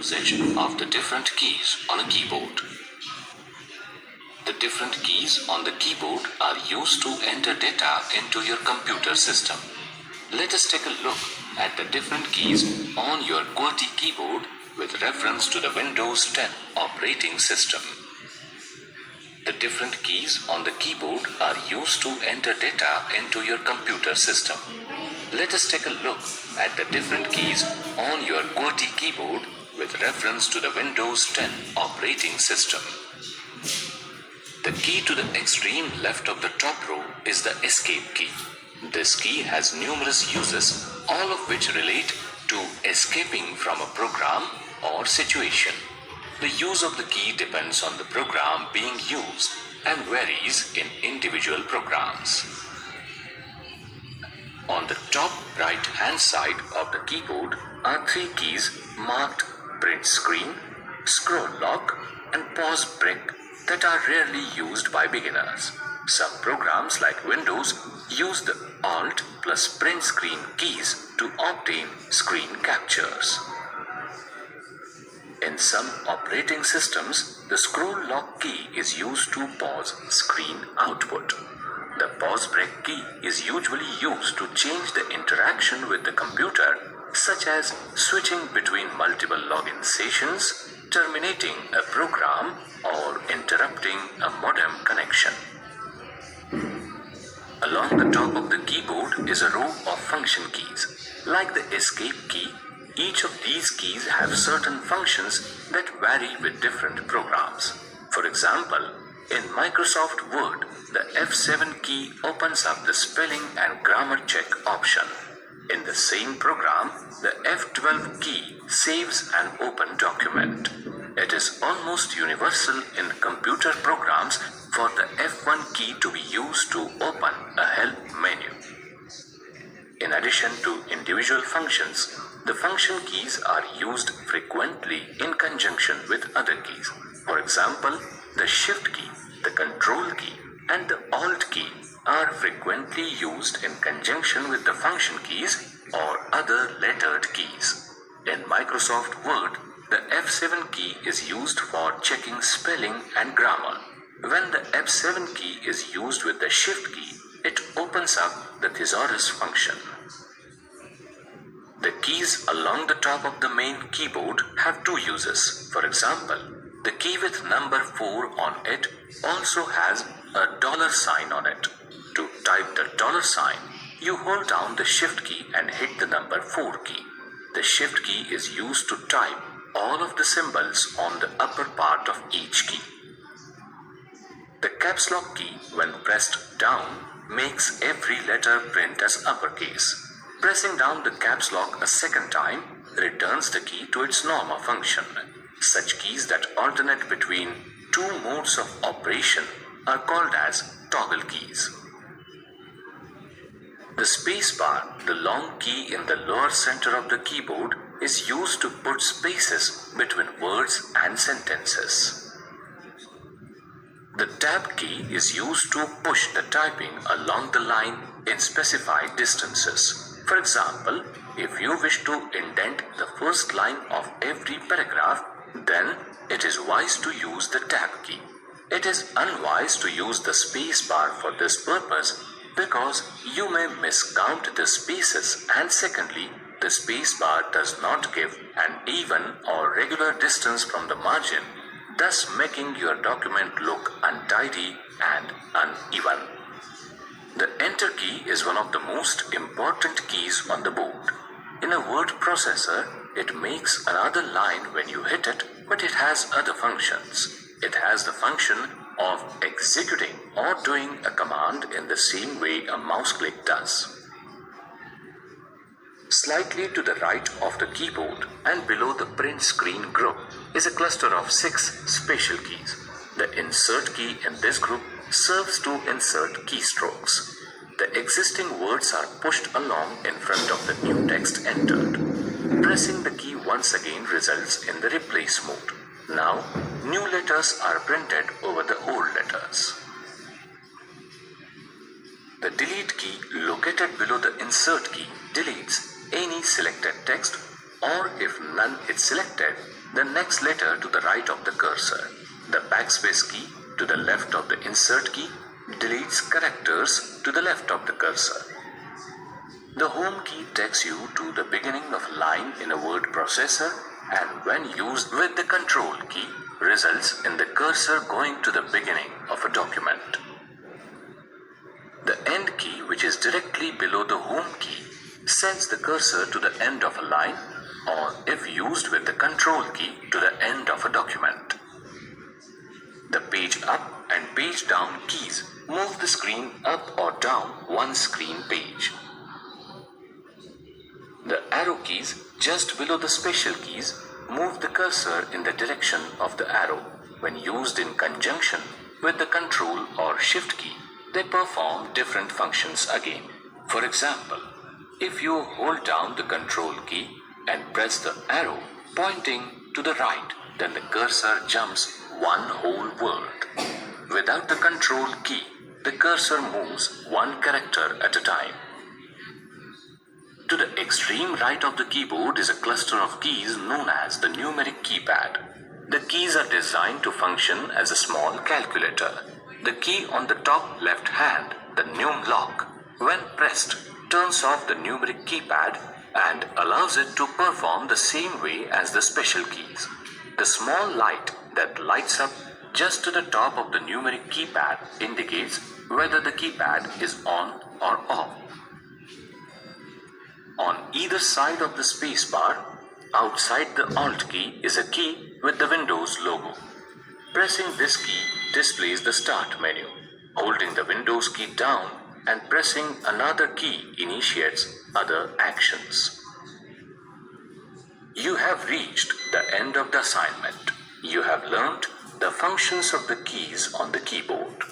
usage of the different keys on a keyboard. The different keys on the keyboard are used to enter data into your computer system. Let us take a look at the different keys on your QWERTY keyboard with reference to the Windows 10 operating system. The different keys on the keyboard are used to enter data into your computer system. Let us take a look at the different keys on your QWERTY keyboard with reference to the Windows 10 operating system. The key to the extreme left of the top row is the Escape key. This key has numerous uses, all of which relate to escaping from a program or situation. The use of the key depends on the program being used and varies in individual programs. On the top right hand side of the keyboard are three keys marked Print Screen, Scroll Lock and Pause Break that are rarely used by beginners. Some programs like Windows use the Alt plus Print Screen keys to obtain screen captures. In some operating systems, the Scroll Lock key is used to pause screen output. The Pause Break key is usually used to change the interaction with the computer, such as switching between multiple login sessions, terminating a program, or interrupting a modem connection. Along the top of the keyboard is a row of function keys. Like the Escape key, each of these keys have certain functions that vary with different programs. For example, in Microsoft Word, the F7 key opens up the spelling and grammar check option. In the same program, the F12 key saves an open document. It is almost universal in computer programs for the F1 key to be used to open a help menu. In addition to individual functions, the function keys are used frequently in conjunction with other keys. For example, the Shift key, the Control key, and the Alt key are frequently used in conjunction with the function keys or other lettered keys. In Microsoft Word, the F7 key is used for checking spelling and grammar. When the F7 key is used with the Shift key, it opens up the thesaurus function. The keys along the top of the main keyboard have two uses. For example, the key with number 4 on it also has a $sign on it. To type the $sign, you hold down the Shift key and hit the number 4 key. The Shift key is used to type all of the symbols on the upper part of each key. The Caps Lock key, when pressed down, makes every letter print as uppercase. Pressing down the Caps Lock a second time returns the key to its normal function. Such keys that alternate between two modes of operation are called as toggle keys. The space bar, the long key in the lower center of the keyboard, is used to put spaces between words and sentences. The Tab key is used to push the typing along the line in specified distances. For example, if you wish to indent the first line of every paragraph, then it is wise to use the Tab key. It is unwise to use the space bar for this purpose because you may miscount the spaces, and secondly, the space bar does not give an even or regular distance from the margin, thus making your document look untidy and uneven. The Enter key is one of the most important keys on the board. In a word processor, it makes another line when you hit it, but it has other functions. It has the function of executing or doing a command in the same way a mouse click does. Slightly to the right of the keyboard and below the print screen group is a cluster of 6 special keys. The Insert key in this group serves to insert keystrokes. The existing words are pushed along in front of the new text entered. Pressing the key once again results in the replace mode. Now, new letters are printed over the old letters. The Delete key located below the Insert key deletes any selected text, or if none is selected, the next letter to the right of the cursor. The backspace key to the left of the insert key deletes characters to the left of the cursor. The home key takes you to the beginning of a line in a word processor, and when used with the control key, results in the cursor going to the beginning of a document. The end key, which is directly below the home key, sends the cursor to the end of a line, or if used with the control key, to the end of a document. The page up and page down keys move the screen up or down one screen page. The arrow keys just below the special keys move the cursor in the direction of the arrow. When used in conjunction with the control or shift key, they perform different functions again. For example, if you hold down the control key and press the arrow pointing to the right, then the cursor jumps one whole word. Without the control key, the cursor moves one character at a time. To the extreme right of the keyboard is a cluster of keys known as the numeric keypad. The keys are designed to function as a small calculator. The key on the top left hand, the num lock, when pressed, turns off the numeric keypad and allows it to perform the same way as the special keys. The small light that lights up just to the top of the numeric keypad indicates whether the keypad is on or off. On either side of the spacebar, outside the Alt key, is a key with the Windows logo. Pressing this key displays the Start menu. Holding the Windows key down and pressing another key initiates other actions. You have reached the end of the assignment. You have learned the functions of the keys on the keyboard.